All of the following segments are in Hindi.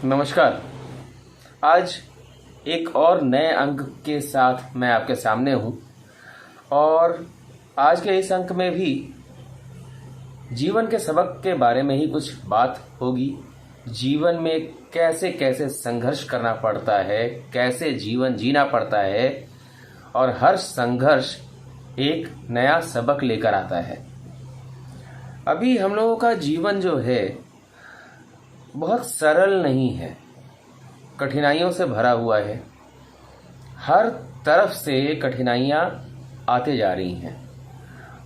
नमस्कार। आज एक और नए अंक के साथ मैं आपके सामने हूँ और आज के इस अंक में भी जीवन के सबक के बारे में ही कुछ बात होगी। जीवन में कैसे कैसे संघर्ष करना पड़ता है, कैसे जीवन जीना पड़ता है और हर संघर्ष एक नया सबक लेकर आता है। अभी हम लोगों का जीवन जो है बहुत सरल नहीं है, कठिनाइयों से भरा हुआ है। हर तरफ से कठिनाइयाँ आते जा रही हैं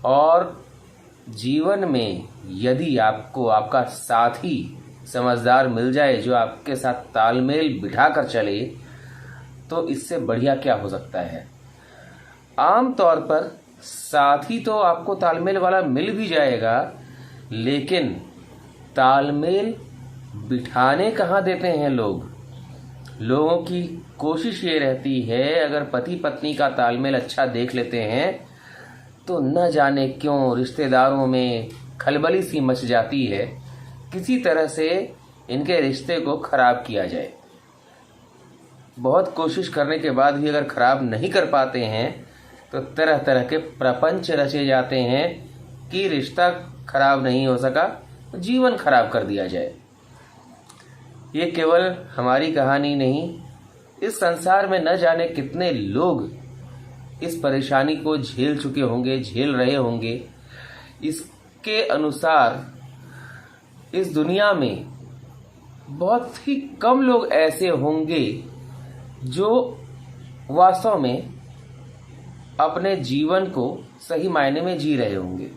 और जीवन में यदि आपको आपका साथी समझदार मिल जाए जो आपके साथ तालमेल बिठा कर चले तो इससे बढ़िया क्या हो सकता है। आम तौर पर साथी तो आपको तालमेल वाला मिल भी जाएगा, लेकिन तालमेल बिठाने कहाँ देते हैं लोगों की कोशिश ये रहती है अगर पति पत्नी का तालमेल अच्छा देख लेते हैं तो न जाने क्यों रिश्तेदारों में खलबली सी मच जाती है, किसी तरह से इनके रिश्ते को खराब किया जाए। बहुत कोशिश करने के बाद भी अगर खराब नहीं कर पाते हैं तो तरह तरह के प्रपंच रचे जाते हैं कि रिश्ता खराब नहीं हो सका, जीवन खराब कर दिया जाए। ये केवल हमारी कहानी नहीं, इस संसार में न जाने कितने लोग इस परेशानी को झेल चुके होंगे, झेल रहे होंगे। इसके अनुसार इस दुनिया में बहुत ही कम लोग ऐसे होंगे जो वास्तव में अपने जीवन को सही मायने में जी रहे होंगे।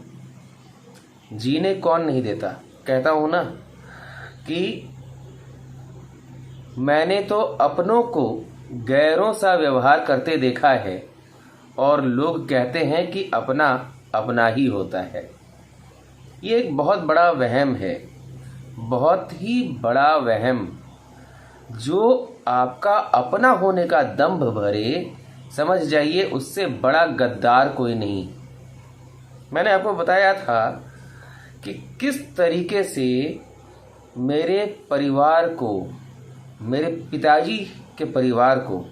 जीने कौन नहीं देता, कहता हूं ना कि मैंने तो अपनों को गैरों सा व्यवहार करते देखा है और लोग कहते हैं कि अपना अपना ही होता है। ये एक बहुत बड़ा वहम है, बहुत ही बड़ा वहम। जो आपका अपना होने का दंभ भरे, समझ जाइए उससे बड़ा गद्दार कोई नहीं। मैंने आपको बताया था कि किस तरीके से मेरे परिवार को, मेरे पिताजी के परिवार को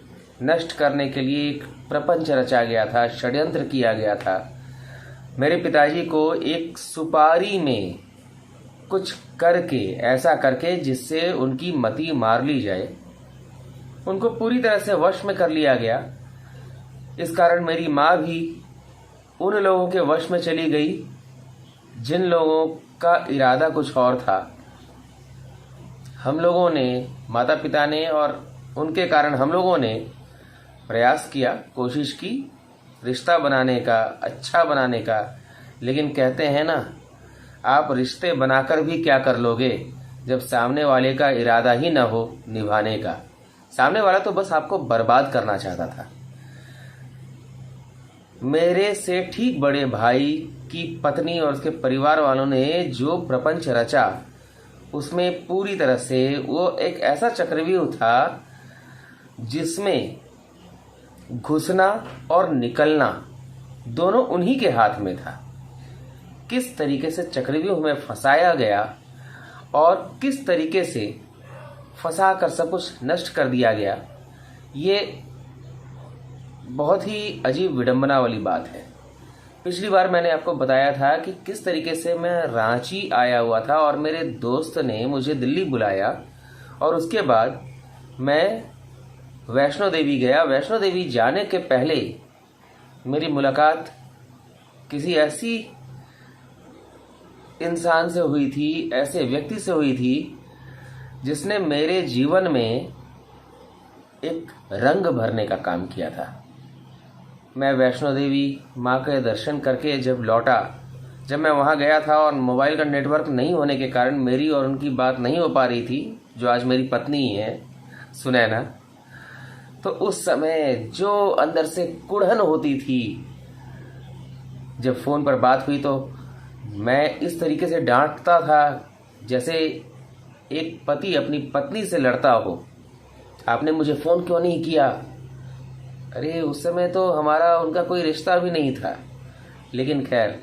नष्ट करने के लिए एक प्रपंच रचा गया था, षड्यंत्र किया गया था। मेरे पिताजी को एक सुपारी में कुछ करके, ऐसा करके जिससे उनकी मति मार ली जाए, उनको पूरी तरह से वश में कर लिया गया। इस कारण मेरी माँ भी उन लोगों के वश में चली गई जिन लोगों का इरादा कुछ और था। हम लोगों ने, माता पिता ने और उनके कारण हम लोगों ने प्रयास किया, कोशिश की रिश्ता बनाने का, अच्छा बनाने का। लेकिन कहते हैं ना, आप रिश्ते बनाकर भी क्या कर लोगे जब सामने वाले का इरादा ही न हो निभाने का। सामने वाला तो बस आपको बर्बाद करना चाहता था। मेरे से ठीक बड़े भाई की पत्नी और उसके परिवार वालों ने जो प्रपंच रचा उसमें पूरी तरह से वो एक ऐसा चक्रव्यूह था जिसमें घुसना और निकलना दोनों उन्हीं के हाथ में था। किस तरीके से चक्रव्यूह में फंसाया गया और किस तरीके से फंसा कर सब कुछ नष्ट कर दिया गया, ये बहुत ही अजीब विडंबना वाली बात है। पिछली बार मैंने आपको बताया था कि किस तरीके से मैं रांची आया हुआ था और मेरे दोस्त ने मुझे दिल्ली बुलाया और उसके बाद मैं वैष्णो देवी गया। वैष्णो देवी जाने के पहले मेरी मुलाकात किसी ऐसी इंसान से हुई थी, ऐसे व्यक्ति से हुई थी जिसने मेरे जीवन में एक रंग भरने का काम किया था। मैं वैष्णो देवी माँ के दर्शन करके जब लौटा, जब मैं वहाँ गया था और मोबाइल का नेटवर्क नहीं होने के कारण मेरी और उनकी बात नहीं हो पा रही थी, जो आज मेरी पत्नी ही है सुनैना, तो उस समय जो अंदर से कुढ़न होती थी, जब फ़ोन पर बात हुई तो मैं इस तरीके से डांटता था जैसे एक पति अपनी पत्नी से लड़ता हो, आपने मुझे फ़ोन क्यों नहीं किया। अरे उस समय तो हमारा उनका कोई रिश्ता भी नहीं था। लेकिन खैर,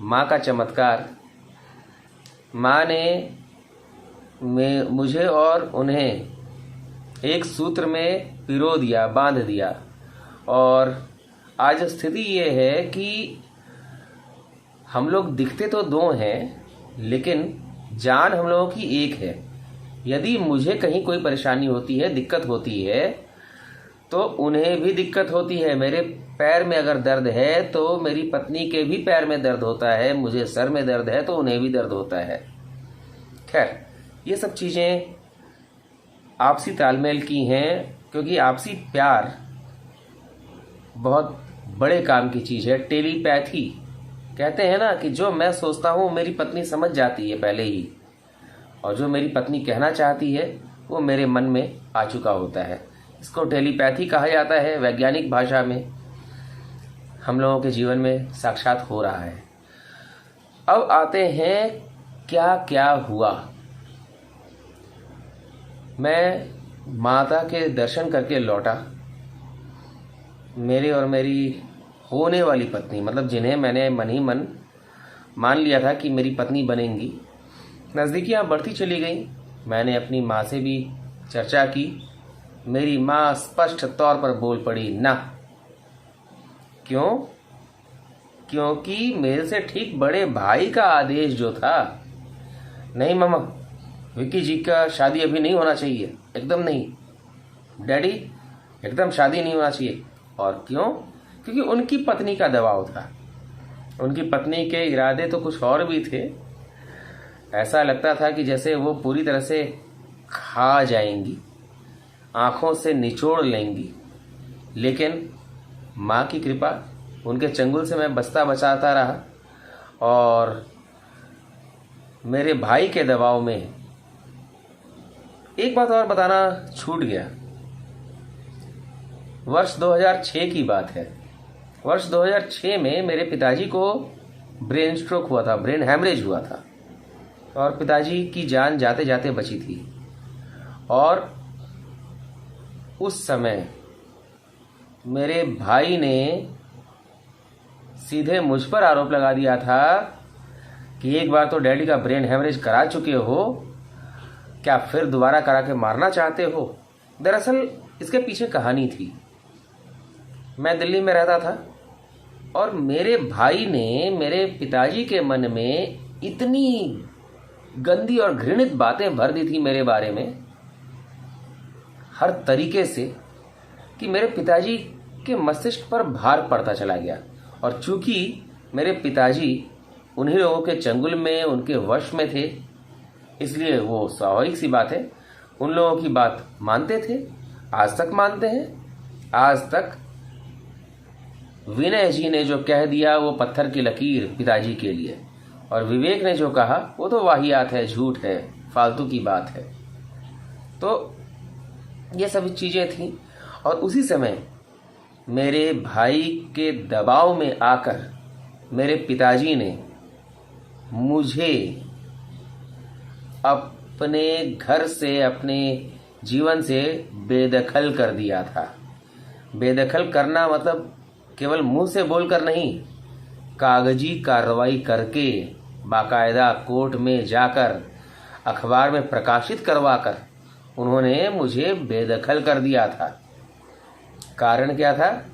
माँ का चमत्कार, माँ ने में मुझे और उन्हें एक सूत्र में पिरो दिया, बांध दिया। और आज स्थिति ये है कि हम लोग दिखते तो दो हैं, लेकिन जान हम लोगों की एक है। यदि मुझे कहीं कोई परेशानी होती है, दिक्कत होती है, तो उन्हें भी दिक्कत होती है। मेरे पैर में अगर दर्द है तो मेरी पत्नी के भी पैर में दर्द होता है, मुझे सर में दर्द है तो उन्हें भी दर्द होता है। खैर, ये सब चीज़ें आपसी तालमेल की हैं, क्योंकि आपसी प्यार बहुत बड़े काम की चीज़ है। टेलीपैथी कहते हैं ना कि जो मैं सोचता हूँ मेरी पत्नी समझ जाती है पहले ही, और जो मेरी पत्नी कहना चाहती है वो मेरे मन में आ चुका होता है। इसको टेलीपैथी कहा जाता है वैज्ञानिक भाषा में। हम लोगों के जीवन में साक्षात हो रहा है। अब आते हैं क्या क्या हुआ। मैं माता के दर्शन करके लौटा। मेरे और मेरी होने वाली पत्नी, मतलब जिन्हें मैंने मन ही मन मान लिया था कि मेरी पत्नी बनेंगी, नज़दीकियाँ बढ़ती चली गई। मैंने अपनी माँ से भी चर्चा की। मेरी माँ स्पष्ट तौर पर बोल पड़ी, ना। क्यों? क्योंकि मेरे से ठीक बड़े भाई का आदेश जो था, नहीं मामा, विक्की जी का शादी अभी नहीं होना चाहिए, एकदम नहीं डैडी, एकदम शादी नहीं होना चाहिए। और क्यों? क्योंकि उनकी पत्नी का दबाव था। उनकी पत्नी के इरादे तो कुछ और भी थे। ऐसा लगता था कि जैसे वो पूरी तरह से खा जाएंगी, आंखों से निचोड़ लेंगी। लेकिन माँ की कृपा, उनके चंगुल से मैं बचता बचाता रहा, और मेरे भाई के दबाव में एक बात और बताना छूट गया। वर्ष 2006 की बात है। वर्ष 2006 में मेरे पिताजी को ब्रेन स्ट्रोक हुआ था, ब्रेन हैमरेज हुआ था, और पिताजी की जान जाते जाते बची थी। और उस समय मेरे भाई ने सीधे मुझ पर आरोप लगा दिया था कि एक बार तो डैडी का ब्रेन हैमरेज करा चुके हो, क्या फिर दोबारा करा के मारना चाहते हो। दरअसल इसके पीछे कहानी थी। मैं दिल्ली में रहता था, और मेरे भाई ने मेरे पिताजी के मन में इतनी गंदी और घृणित बातें भर दी थी मेरे बारे में, हर तरीके से, कि मेरे पिताजी के मस्तिष्क पर भार पड़ता चला गया। और चूंकि मेरे पिताजी उन्हीं लोगों के चंगुल में, उनके वश में थे, इसलिए वो स्वाभाविक सी बात है, उन लोगों की बात मानते थे। आज तक मानते हैं। आज तक विनय जी ने जो कह दिया वो पत्थर की लकीर पिताजी के लिए, और विवेक ने जो कहा वो तो वाहियात है, झूठ है, फालतू की बात है। तो ये सभी चीज़ें थीं। और उसी समय मेरे भाई के दबाव में आकर मेरे पिताजी ने मुझे अपने घर से, अपने जीवन से बेदखल कर दिया था। बेदखल करना मतलब केवल मुंह से बोलकर नहीं, कागजी कार्रवाई करके, बाकायदा कोर्ट में जाकर, अखबार में प्रकाशित करवाकर उन्होंने मुझे बेदखल कर दिया था। कारण क्या था?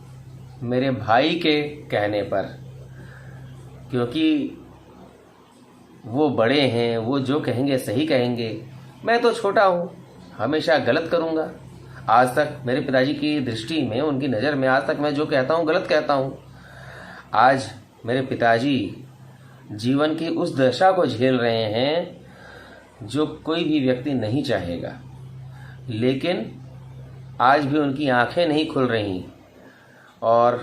मेरे भाई के कहने पर, क्योंकि वो बड़े हैं, वो जो कहेंगे सही कहेंगे। मैं तो छोटा हूँ, हमेशा गलत करूँगा। आज तक मेरे पिताजी की दृष्टि में, उनकी नज़र में, आज तक मैं जो कहता हूँ गलत कहता हूँ। आज मेरे पिताजी जीवन की उस दशा को झेल रहे हैं जो कोई भी व्यक्ति नहीं चाहेगा, लेकिन आज भी उनकी आंखें नहीं खुल रही। और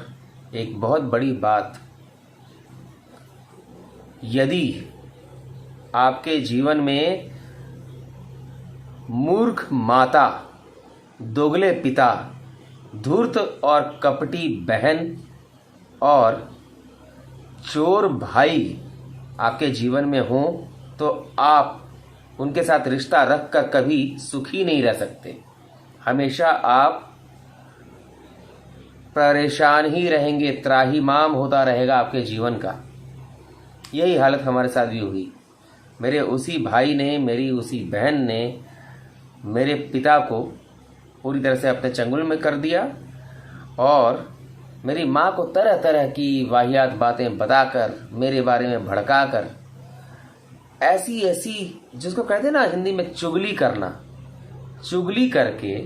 एक बहुत बड़ी बात, यदि आपके जीवन में मूर्ख माता, दोगले पिता, धूर्त और कपटी बहन और चोर भाई आपके जीवन में हो, तो आप उनके साथ रिश्ता रखकर कभी सुखी नहीं रह सकते। हमेशा आप परेशान ही रहेंगे, त्राहिमाम होता रहेगा आपके जीवन का। यही हालत हमारे साथ भी हुई। मेरे उसी भाई ने, मेरी उसी बहन ने मेरे पिता को पूरी तरह से अपने चंगुल में कर दिया और मेरी माँ को तरह तरह की वाहियात बातें बताकर, मेरे बारे में भड़काकर, ऐसी ऐसी जिसको कहते हैं ना हिंदी में चुगली करना, चुगली करके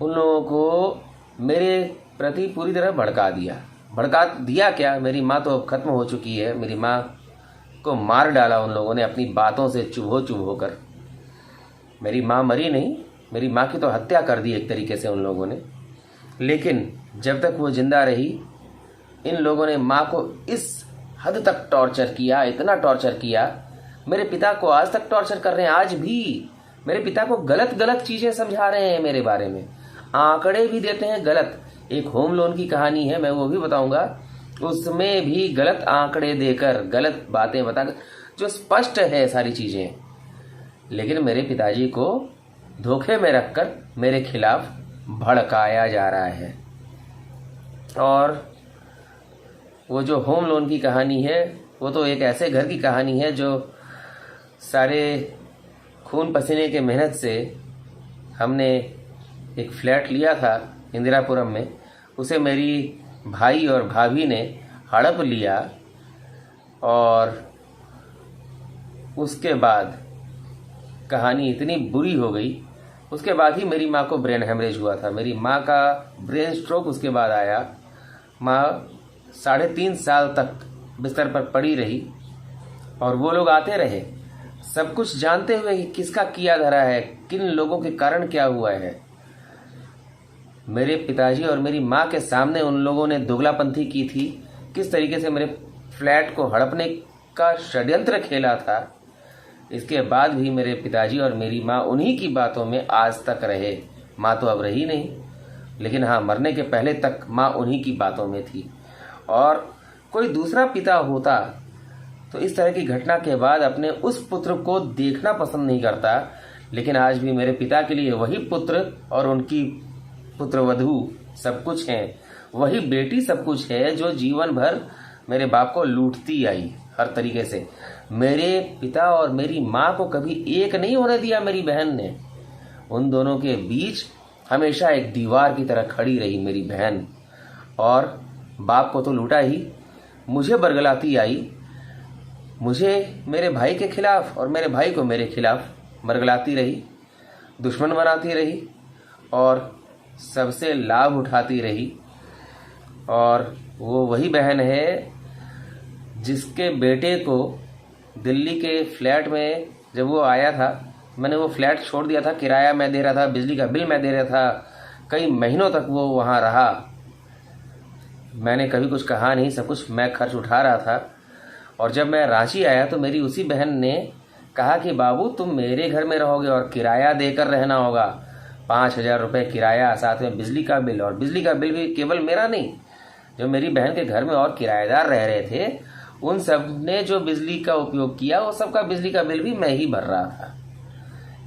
उन लोगों को मेरे प्रति पूरी तरह भड़का दिया क्या, मेरी माँ तो अब खत्म हो चुकी है। मेरी माँ को मार डाला उन लोगों ने अपनी बातों से चुभो कर। मेरी माँ मरी नहीं, मेरी माँ की तो हत्या कर दी एक तरीके से उन लोगों ने। लेकिन जब तक वो जिंदा रही, इन लोगों ने माँ को इस हद तक टॉर्चर किया, इतना टॉर्चर किया। मेरे पिता को आज तक टॉर्चर कर रहे हैं। आज भी मेरे पिता को गलत गलत चीज़ें समझा रहे हैं मेरे बारे में, आंकड़े भी देते हैं गलत। एक होम लोन की कहानी है, मैं वो भी बताऊंगा। उसमें भी गलत आंकड़े देकर, गलत बातें बताकर, जो स्पष्ट है सारी चीज़ें। लेकिन मेरे पिताजी को धोखे में रखकर मेरे खिलाफ भड़काया जा रहा है। और वो जो होम लोन की कहानी है, वो तो एक ऐसे घर की कहानी है जो सारे खून पसीने के मेहनत से हमने एक फ्लैट लिया था इंदिरापुरम में। उसे मेरी भाई और भाभी ने हड़प लिया और उसके बाद कहानी इतनी बुरी हो गई। उसके बाद ही मेरी माँ को ब्रेन हेमरेज हुआ था। मेरी माँ का ब्रेन स्ट्रोक उसके बाद आया। माँ 3.5 साल तक बिस्तर पर पड़ी रही और वो लोग आते रहे, सब कुछ जानते हुए कि किसका किया धरा है, किन लोगों के कारण क्या हुआ है। मेरे पिताजी और मेरी माँ के सामने उन लोगों ने दोगलापंथी की थी, किस तरीके से मेरे फ्लैट को हड़पने का षड्यंत्र खेला था। इसके बाद भी मेरे पिताजी और मेरी माँ उन्हीं की बातों में आज तक रहे। माँ तो अब रही नहीं, लेकिन हाँ, मरने के पहले तक माँ उन्हीं की बातों में थी। और कोई दूसरा पिता होता तो इस तरह की घटना के बाद अपने उस पुत्र को देखना पसंद नहीं करता। लेकिन आज भी मेरे पिता के लिए वही पुत्र और उनकी पुत्रवधू सब कुछ हैं, वही बेटी सब कुछ है जो जीवन भर मेरे बाप को लूटती आई हर तरीके से। मेरे पिता और मेरी माँ को कभी एक नहीं होने दिया मेरी बहन ने। उन दोनों के बीच हमेशा एक दीवार की तरह खड़ी रही मेरी बहन। और बाप को तो लूटा ही, मुझे बरगलाती आई, मुझे मेरे भाई के खिलाफ और मेरे भाई को मेरे खिलाफ बरगलाती रही, दुश्मन बनाती रही और सबसे लाभ उठाती रही। और वो वही बहन है जिसके बेटे को दिल्ली के फ्लैट में जब वो आया था, मैंने वो फ्लैट छोड़ दिया था, किराया मैं दे रहा था, बिजली का बिल मैं दे रहा था, कई महीनों तक वो वहाँ रहा। मैंने कभी कुछ कहा नहीं, सब कुछ मैं खर्च उठा रहा था। और जब मैं रांची आया तो मेरी उसी बहन ने कहा कि बाबू तुम मेरे घर में रहोगे और किराया देकर रहना होगा। 5,000 रुपये किराया, साथ में बिजली का बिल। और बिजली का बिल भी केवल मेरा नहीं, जो मेरी बहन के घर में और किराएदार रह रहे थे, उन सब ने जो बिजली का उपयोग किया, वो सबका बिजली का बिल भी मैं ही भर रहा था।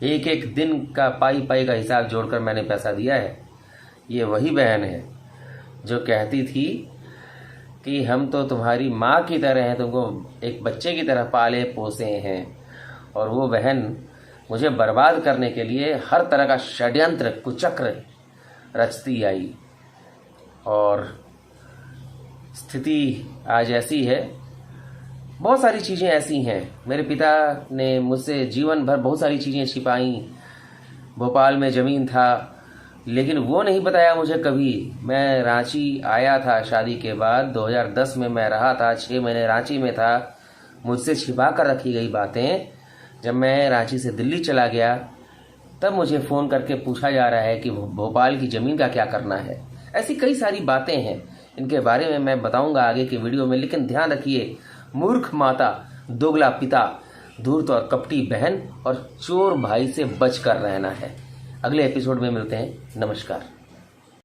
एक एक दिन का पाई का हिसाब जोड़कर मैंने पैसा दिया है। ये वही बहन है जो कहती थी कि हम तो तुम्हारी माँ की तरह हैं, तुमको एक बच्चे की तरह पाले पोसे हैं। और वो बहन मुझे बर्बाद करने के लिए हर तरह का षड्यंत्र कुचक्र रचती आई। और स्थिति आज ऐसी है, बहुत सारी चीज़ें ऐसी हैं। मेरे पिता ने मुझसे जीवन भर बहुत सारी चीज़ें छिपाई। भोपाल में ज़मीन था, लेकिन वो नहीं बताया मुझे कभी। मैं रांची आया था शादी के बाद, 2010 में मैं रहा था, 6 महीने रांची में था। मुझसे छिपा कर रखी गई बातें जब मैं रांची से दिल्ली चला गया, तब मुझे फ़ोन करके पूछा जा रहा है कि भोपाल की ज़मीन का क्या करना है। ऐसी कई सारी बातें हैं, इनके बारे में मैं बताऊंगा आगे के वीडियो में। लेकिन ध्यान रखिए, मूर्ख माता, दोगला पिता, धूर्त और कपटी बहन और चोर भाई से बच कर रहना है। अगले एपिसोड में मिलते हैं। नमस्कार।